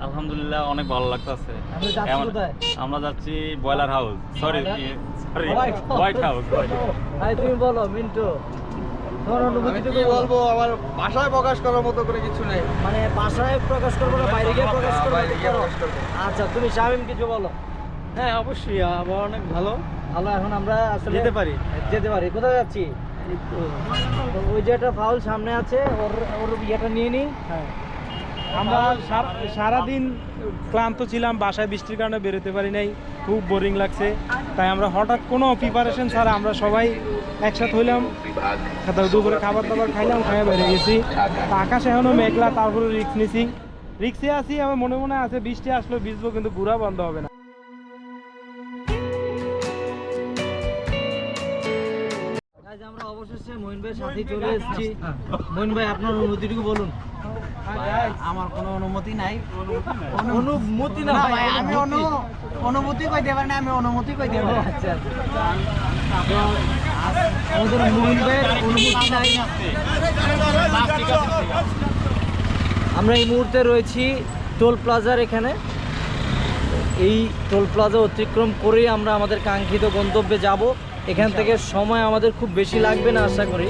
আলহামদুলিল্লাহ অনেক ভালো লাগতেছে। আমরা যাচ্ছি boiler house, sorry White House. তুমি বলো মিন্টু, তোমার অনুভূতিটুকু বলবো। আমার ভাষায় প্রকাশ করার মতো করে কিছু নেই, মানে ভাষায় প্রকাশ করবো না, বাইরে গিয়ে প্রকাশ করবো? বাইরে গিয়ে প্রকাশ করবো। আচ্ছা, তুমি শামিম কিছু বলো। হ্যাঁ অবশ্যই, আবার অনেক ভালো। এখন আমরা আসলে যেতে পারি। কোথায় যাচ্ছি? ওই যে একটা ফাউল সামনে আছে, ওর ইয়েটা নিয়ে নিই। হ্যাঁ, আমরা সারাদিন ক্লান্ত ছিলাম, বাসায় বৃষ্টির কারণে বেরোতে পারি নাই, খুব বোরিং লাগছে। তাই আমরা হঠাৎ কোনো প্রিপারেশন ছাড়া আমরা সবাই একসাথে হইলাম, দুপুরে খাবার দাবার খাইলাম, খাইয়ে বেরিয়ে গেছি। আকাশ এখনও মেঘলা, তারপরে রিক্স নিছি, রিক্সে আছি। আমার মনে মনে আছে বৃষ্টি আসলে ভিজবো, কিন্তু ঘোরা বন্ধ হবে না। আমরা অবশেষে মঈন ভাইয়ের সাথে চলে এসেছি। মঈন ভাই, আপনার অনুভূতিটুকু বলুন। আমার কোনো অনুমতি নাই। অনুমতি না ভাই, আমি অনুমতি কইতে পারি না, আমি অনুমতি কইতে পারি। আচ্ছা, আমাদের মঈন ভাইয়ের অনুমতি নাই। আমরা এই মুহূর্তে রয়েছি টোল প্লাজার এখানে। এই টোল প্লাজা অতিক্রম করেই আমরা আমাদের কাঙ্ক্ষিত গন্তব্যে যাব। এখান থেকে সময় আমাদের খুব বেশি লাগবে না আশা করি।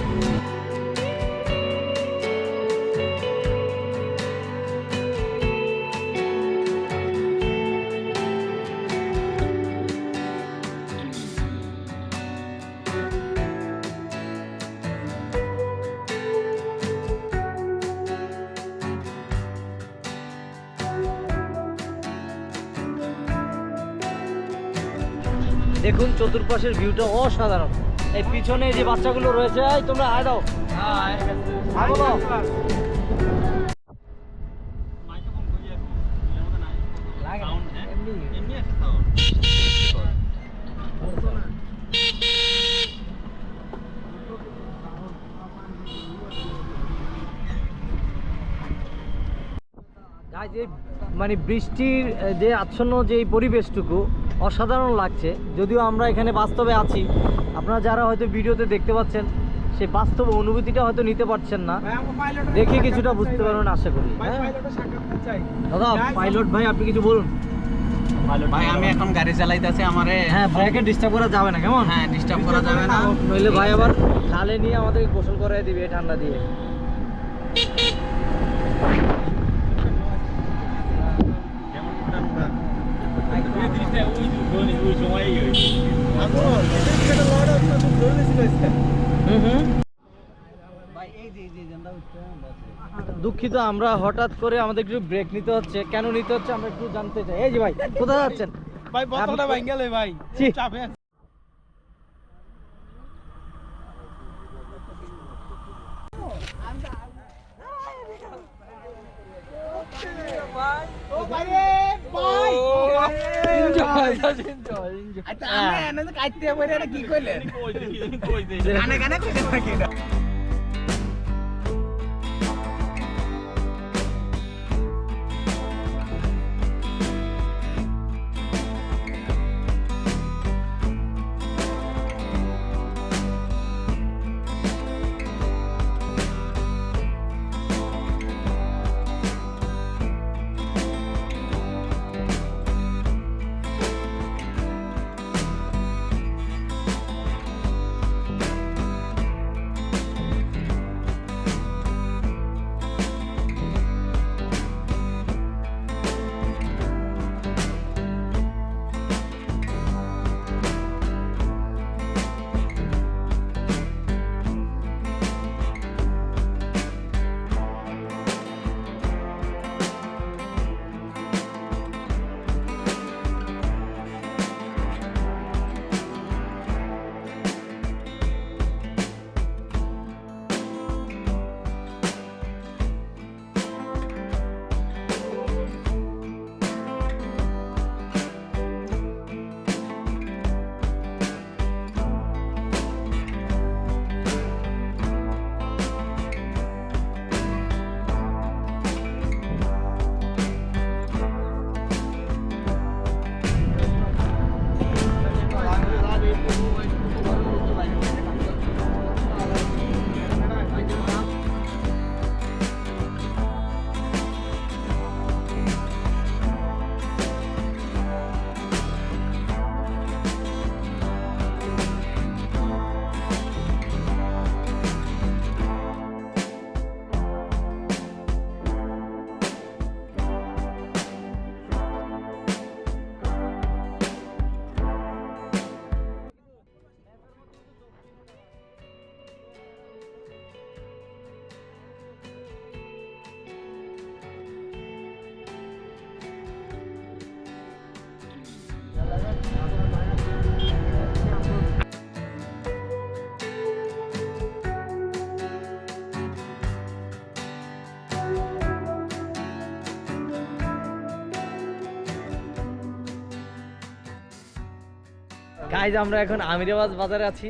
দেখুন চতুর্পাশের ভিউটা অসাধারণ। এই পিছনে যে বাচ্চাগুলো রয়েছে, এই তোমরা আয় দাও, আয় বলো। মানে বৃষ্টির যে আচ্ছন্ন যে এই পরিবেশটুকু অসাধারণ লাগছে। যদিও আমরা এখানে বাস্তবে আছি, আপনারা যারা হয়তো ভিডিওতে দেখতে পাচ্ছেন সেই বাস্তব অনুভূতিটা হয়তো নিতে পারছেন না, দেখে কিছুটা বুঝতে পারবেন আশা করি। দাদা পাইলট ভাই, আপনি কিছু বলুন। ভাই, আমি এখন গাড়ি চালাইতেছি, আমারে হ্যাঁ, ভাইকে ডিস্টার্ব করা যাবে না, কেমন? হ্যাঁ, ডিস্টার্ব করা যাবে না, নইলে ভাই আবার খালে নিয়ে আমাদেরকে গোসল করাই দিবে ঠান্ডা দিয়ে। দুঃখিত, আমরা হঠাৎ করে আমাদের একটু ব্রেক নিতে হচ্ছে। কেন নিতে হচ্ছে আমরা একটু জানতে চাই। এই যে ভাই, কোথায় যাচ্ছেন? ভাই বোতলটা ভাঙ গেলে ভাই, ছি। চাপে কি কইলেন? গানে গানে কইতে থাকি না। গাইজ আমরা এখন আমিরাবাদ বাজারে আছি।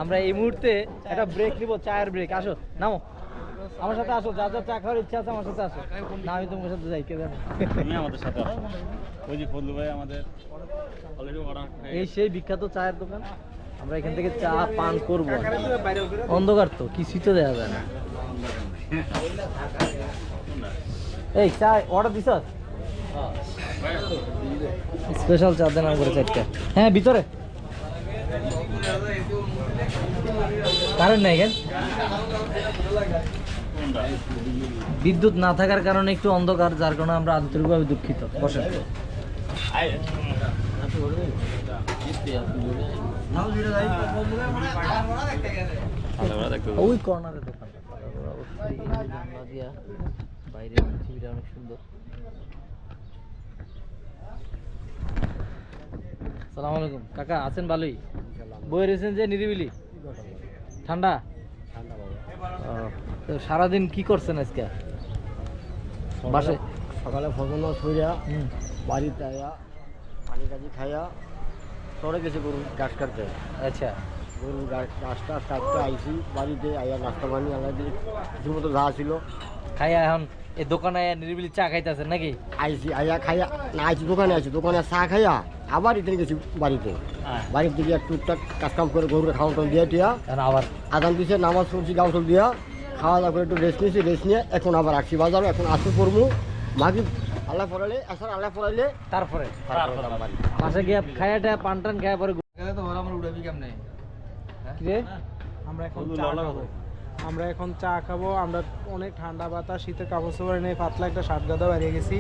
আমরা এই মুহূর্তে একটা ব্রেক নিব, চায়ের ব্রেক। আসো নামো, আমার সাথে আসো, যা যা চা খাওয়ার ইচ্ছা আছে আমার সাথে আসো। না আমি তোমার সাথে যাই, কে জানে। তুমি আমাদের সাথে আসো। ওই যে ফজলু ভাই আমাদের অলরেডি অর্ডার। এই সেই বিখ্যাত চায়ের দোকান, আমরা এখান থেকে চা পান করবো। অন্ধকার তো কিছুই তো দেওয়া যায় না। এই চা অর্ডার দিছ? স্পেশাল চা দেন করে 4টা। হ্যাঁ ভিতরে কারেন্ট নাই কেন? বিদ্যুৎ না থাকার কারণে একটু অন্ধকার, যার কারণে আমরা আন্তরিকভাবে দুঃখিত। বসেন। ওই কর্নারের দোকানটা বাইরে পৃথিবীটা অনেক সুন্দর। সালাম আলাইকুম কাকা, আছেন? ভালোই বই রয়েছেন যে নিরিবিলি, ঠান্ডা। তো সারাদিন কি করছেন আজকে? বাসে সকালে ফজল ছইয়া বাড়িতে আয়া পানি কাজি খাইয়া চড়ে গেছে গরু ঘাস কাটতে। আচ্ছা, গরু ঘাসটা কাটতে আইসি বাড়িতে আইয়া নাস্তা পানি আলাদা দিয়ে কিছু মতো যা ছিল খাইয়া এখন এই দোকানে নিরিবিলি চা খাইতেছেন নাকি? আইসি আইয়া খাইয়া না আইসি দোকানে আইসি, দোকানে চা খাইয়া আবার ইতে গেছি বাড়িতে। বাড়ির দিকে একটু কাজ কাম করে গরুকে খাওয়া টাও দিয়ে টিয়া আবার আদান দিছে, নামাজ পড়ছি গাও সব দিয়া খাওয়া দাওয়া করে একটু রেস্ট নিয়েছি। রেস্ট নিয়ে এখন আবার আসছি বাজারে। এখন আসতে পড়বো মাগি আল্লাহ পড়াইলে আসর আল্লাহ পড়াইলে তারপরে বাসে গিয়ে খাইয়াটা পান টান খাইয়া পরে আমরা এখন চা খাবো। আমরা অনেক ঠান্ডা বাতাস, শীতে কাপড় চোপড় নেই, পাতলা একটা শার্ট গাদা বাড়িয়ে গেছি,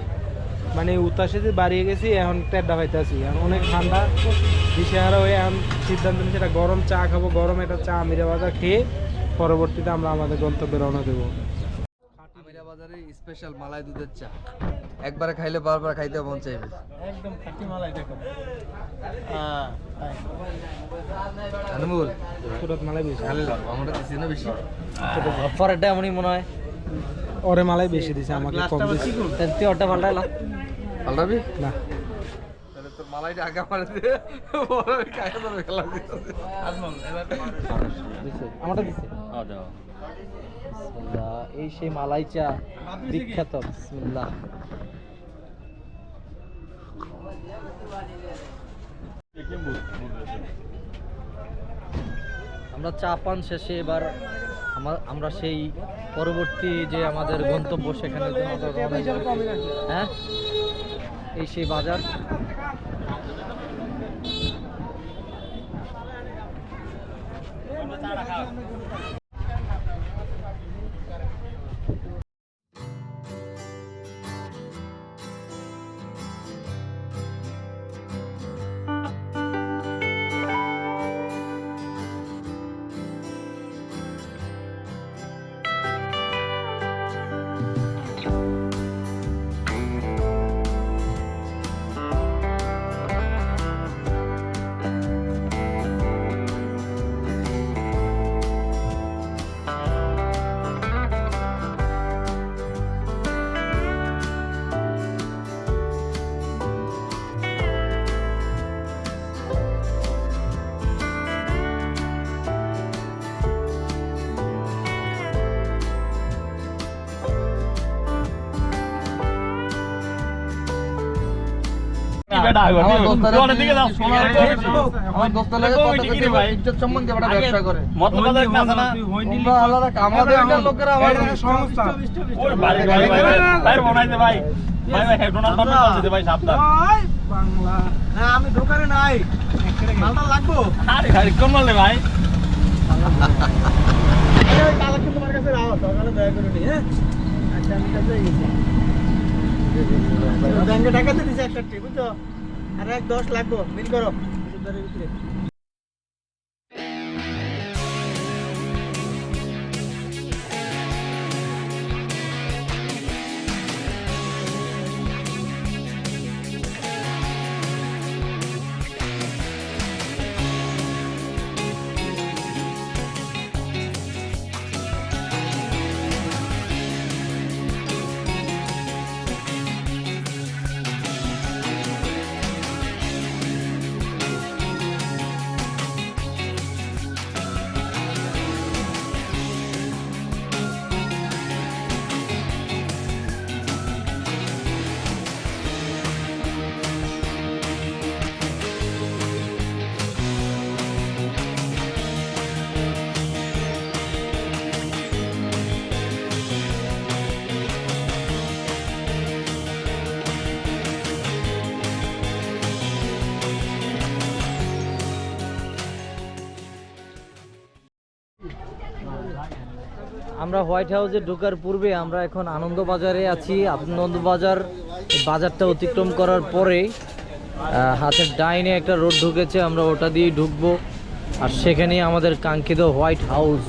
মানে উত্তাসে যে বাড়িয়ে গেছি। এখন টেড্ডা পাইতেছি, এখন অনেক ঠান্ডা দিশেহারা হয়ে এখন সিদ্ধান্ত নিয়েছি একটা গরম চা খাবো। গরম একটা চা আমিরাবাজার খেয়ে পরবর্তীতে আমরা আমাদের গন্তব্যে রওনা দেবো। আমিরাবাজারের স্পেশাল মালাই দুধের চা, একবারে খাইলে বারবার খাইতে মন চাইবে। একদম খাঁটি মালাই দেখো। আনমোল সুরত মালাই বেশি, আমরা দিছি না বেশি। পরেরটা এমনই মনে হয়, ওরে মালাই বেশি দিছে, আমাকে কম দিছে। তুই ওটা পাল্টাইলা পাল্টাবি না? তাহলে তোর মালাইটা আগে মারে দিয়ে পরে খাইয়া যাবে খেলা দিতে। আমারটা দিছে। বিসমিল্লাহ, এই সেই মালাই চা বিখ্যাত। বিসমিল্লাহ। আমরা চা পান শেষে এবার আমরা সেই পরবর্তী যে আমাদের গন্তব্য সেখানে হ্যাঁ এই সেই বাজার। আমার দোস্তারা ইজ্জত সম্বন্ধে একটা ব্যবসা করে, আলাদা আমাদের লোকেরা আমাদের সংস্থা। আমি দোকানে নাই, মালটা লাগবো। কোন মাল ভাই? কালেকশন তোমার কাছে রাখো, সকালে দয়া করে নি। হ্যাঁ আচ্ছা, আমি কাছে গেছি ব্যাংকে টাকাতে দিছে একটা টি, বুঝছো? আর 10 লাগবো, বিল করো ভিতরে। আমরা হোয়াইট হাউসে ঢোকার পূর্বে আমরা এখন আনন্দবাজারে আছি। আনন্দবাজার বাজারটা অতিক্রম করার পরে হাতের ডাইনে একটা রোড ঢুকেছে, আমরা ওটা দিয়েই ঢুকবো। আর সেখানেই আমাদের কাঙ্ক্ষিত হোয়াইট হাউস।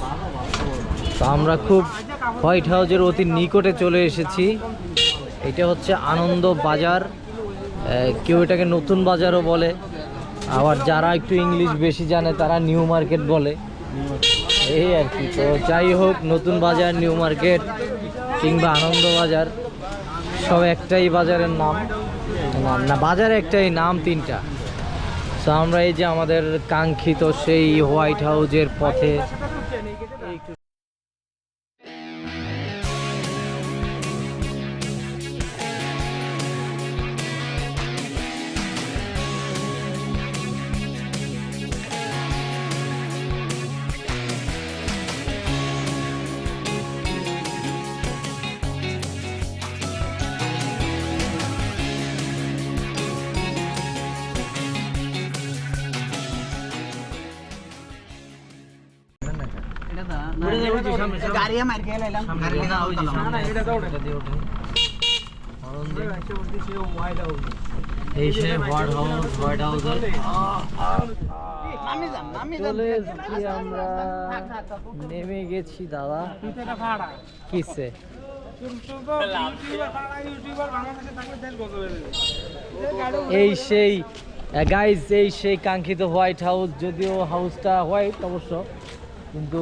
তো আমরা খুব হোয়াইট হাউসের অতি নিকটে চলে এসেছি। এটা হচ্ছে আনন্দ বাজার, কেউ এটাকে নতুন বাজারও বলে, আবার যারা একটু ইংলিশ বেশি জানে তারা নিউ মার্কেট বলে, এই আর কি। তো যাই হোক, নতুন বাজার, নিউ মার্কেট কিংবা আনন্দ বাজার সব একটাই বাজারের নাম, না বাজার একটাই, নাম তিনটা। তো আমরা এই যে আমাদের কাঙ্ক্ষিত সেই হোয়াইট হাউসের পথে একটু এই সে হোয়াইট হাউস চলে এসেছি আমরা, নেমে গেছি দাদা। কিসে এই সেই গাইজ, এই সেই কাঙ্ক্ষিত হোয়াইট হাউস। যদিও হাউসটা হোয়াইট অবশ্য, কিন্তু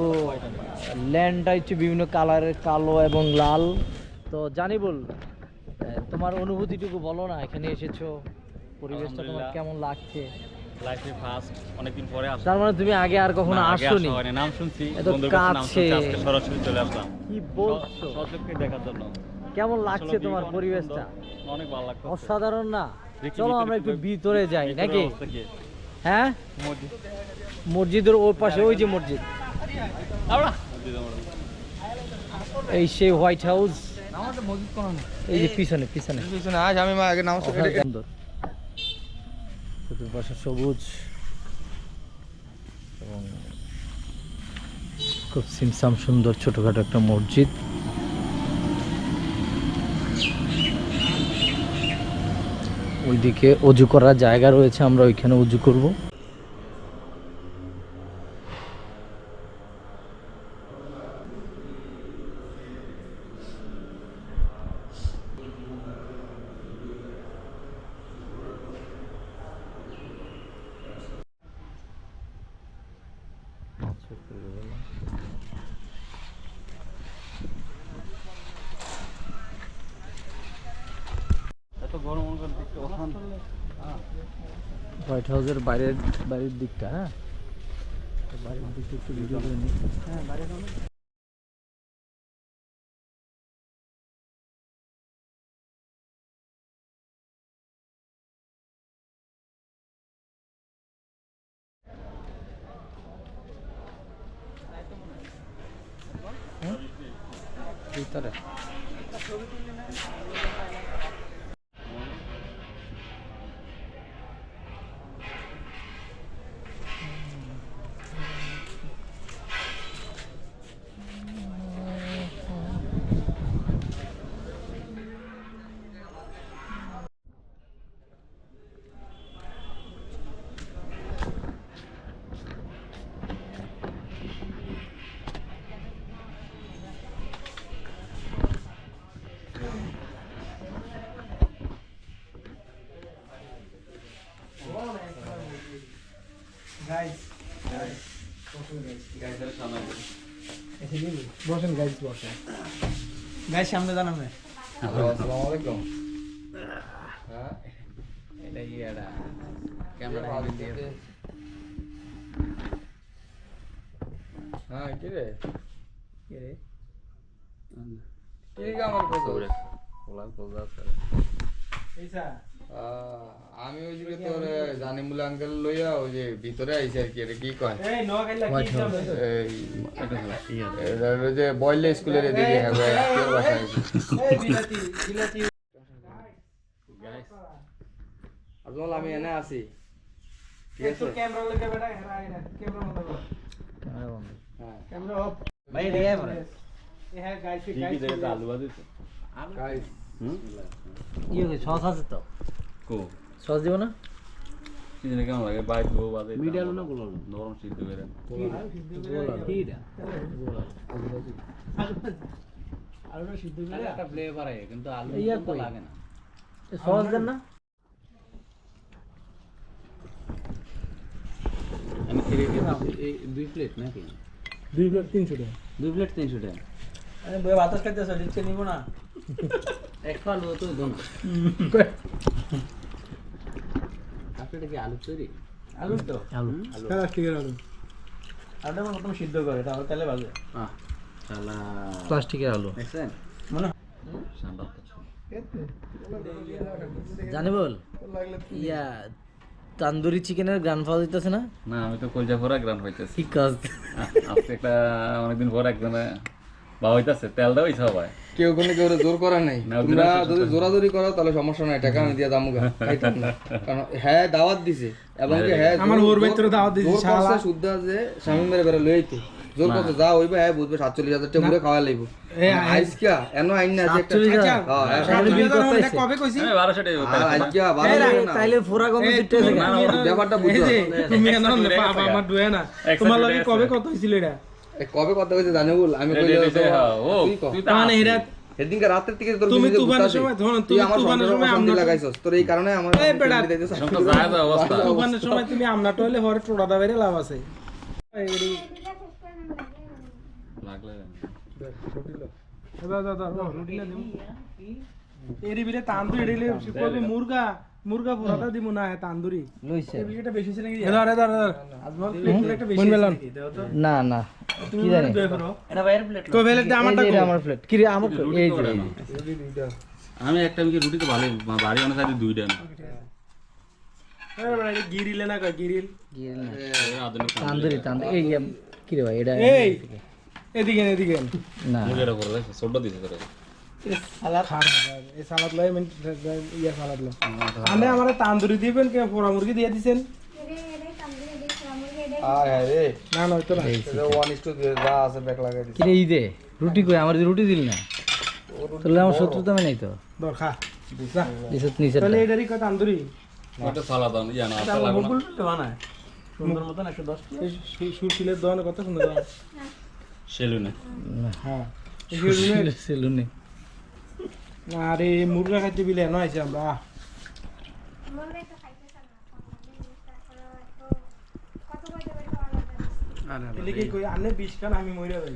ল্যান্ডটা হচ্ছে বিভিন্ন কালারের, কালো এবং লাল। তো জানিবুল, তোমার অনুভূতিটুকু বলো না, এখানে এসেছো, পরিবেশটা তোমার কেমন লাগছে? লাইফে ফার্স্ট, অনেকদিন পরে আসলাম। তার মানে তুমি আগে আর কখনো আসোনি? নাম শুনছি, এত বন্ধুদের কাছে নাম কাছে। শুনছি, আজকে সরাসরি চলে আসলাম। কি বলছো? সচক্ষে দেখার জন্য। কেমন লাগছে আসলে তোমার অনেক পরিবেশটা? সুন্দর, অনেক ভালো লাগছে। অসাধারণ না? দেখি চলো ভিতরে আমরা একটু ভিতরে ভিতরে যাই ভিতরের নাকি? অবস্থা কি? হ্যাঁ, মসজিদ। মসজিদের ওই পাশে ওই যে মসজিদ, এই সেই হোয়াইট হাউস, এই যে পিছনে পিছনে আমি আগে নামাজ সুন্দর, চতুর্পাশে সবুজ এবং খুব সিমসাম সুন্দর ছোটখাটো একটা মসজিদ। ওইদিকে অজু করার জায়গা রয়েছে, আমরা ওইখানে অজু করব। এত গরম অনুভব দেখতে অশান্ত। হোয়াইট হাউসের বাইরের দিকটা, হ্যাঁ বাইরের দিকটা একটু ভিডিও করে নিই। হ্যাঁ বাইরে ভিতরে বসেন গাইজ, বসেন গাইজ, সামনে জানাবে। আসসালামু আলাইকুম। এটা ইয়েটা হ্যাঁ, কি রে কি আমার খোঁজ? আমি ওইদিকে তোর জানিমুল আঙ্কেল লইয়া ওই যে ভিতরে আইছে আর কি, এটা কি কয় এই যে বয়লে স্কুলের এদিকে হবে তোর বাসায়। আজল আমি এনে আছি, ঠিক আছে? ক্যামেরা লাগে বেটা, ক্যামেরা বন্ধ করো। হ্যাঁ ভাই এদিকে আয় পরে। হ্যাঁ গাইছে কি কি দেখে আলু বাজিছে গাইস কি হয়েছে সস আছে তো কো সস দিব না কি জানি কেমন লাগে বাইট গো বাজে মিডিয়াম না গুলো নরম সিদ্ধ করে আলুটা সিদ্ধ করে একটা ফ্লেভার আছে কিন্তু আলু ইয়া তো কই? লাগে না সস দেন না আমি এই 2 প্লেট নাকি 2 প্লেট 300 টাকা 2 প্লেট 300 টাকা আরে বই বাতাস খাইতেছ লিখতে নিব না এক আলু তো দোন আপনাদের কি আলু তৈরি আলু তো আলু প্লাস্টিকের আলু আলুটা প্রথম সিদ্ধ করে এটা আমার তেলে ভাজে আহ শালা প্লাস্টিকের আলু দেখছেন মনে ঠান্ডা জানি বল ইয়া তান্দুরি চিকেনের গান পাওয়া যাইতেছে না না আমি তো কলজা ভরা গ্রান হইতেছি ঠিক কাজ আজকে একটা অনেকদিন পর একজনে বা হইতাছে তেল দাও ইচ্ছা হয় কেউ কোনো কেউ জোর করা নাই না, তোমরা ওদের যদি জোরাজোরি করো তাহলে সমস্যা নাই টাকা আমি দিয়ে দামুগা খাইতাম না কারণ হ্যাঁ দাওয়াত দিছে এবং কি হ্যাঁ আমার ওর ভিতরে দাওয়াত দিছে, জোর শালা। করছে শুদ্ধ যে স্বামী মেরে বেরে লইতে জোর করছে যা হইবে হ্যাঁ বুঝবে 47,000 টাকা ঘুরে খাওয়া লাইব আইসকা এনো আইন না যে একটা 47,000? হ্যাঁ তাহলে বিল করতে আইছে। কবে কইছি আমি 1200 টাকা আর আইসকা বারো না তাইলে ফোরা গন্ধ চিটতেছে না, না, ওটা ব্যাপারটা এই বুঝছো যে তুমি কেন একসাথে বাবা গেছে আমার দুয়ে না একসাথে তোমার লাগে গেছে। কবে কত হইছিল এটা কবে কথা কইছে জানো বল আমি কইলে ও তুই কও তুই তো মানে এরা সেদিনকে রাতের থেকে তোর তুমি নিজে তুফানের বুঝতাছিস। সময় ধরো, তুই তুমি আমার তুফানের সংসারে সময় অশান্তি আমরা- লাগাইছস তোর এই কারণে আমার এই বেটা, এখন তো যায় না অবস্থা তুফানের সময় তুমি আমনা টইলে হরে টোড়া দাবেরে লাভ আছে লাগলে দাদা রুটি না দিমু এরি বিলে তান্দুরি এরিলে কবি মুরগা মুরগা পুরাটা দিমু না তান্দুরি লইছে এটা বেশি ছিল নাকি ধর ধর ধর আজমাল প্লেটটা বেশি ছিল নাকি দাও তো না না কি জানি এটা বাইরের প্লেট তো ভেলে আমারটা এই যে আমার প্লেট কি রে আমার এই যে আমি একটা আমি রুটি তো ভালোই বাড়ি অনুসারে দুইটা না এই গিরিলে না কই গিরিল আধুনিক তান্দুরি তান্দুরি এই কি রে ভাই এটা এই এদিকে এদিকে না মুগের উপরে দেখো ছোট দিছে তোরে সালাদ এই সালাদ লয় মিনিট ইয়া সালাদ লয় আনে আমারে তান্দুরি দিবেন কে পোড়া মুরগি দিয়ে দিবেন আয় রে না না তো না 1:2 যা আছে ব্যাক লাগাই দিস কি রে ইদে রুটি কই আমার রুটি দিল না তাহলে আমার শত্রুতা নাই তো দর খা যা দিছত নিছে তাহলে এটারই কত তান্দুরি ওটা সালাদ আন ইয়া না আটা লাগবে না সুন্দর মতন 110 এই সুরশিলের দোকানে কত সুন্দর দোকান সেলুনে হ্যাঁ সেলুনে আরে মুরগা খাইতে বিলে না আইছে আমরা এদিকে কই আনে 20 খান আমি মইরা যাই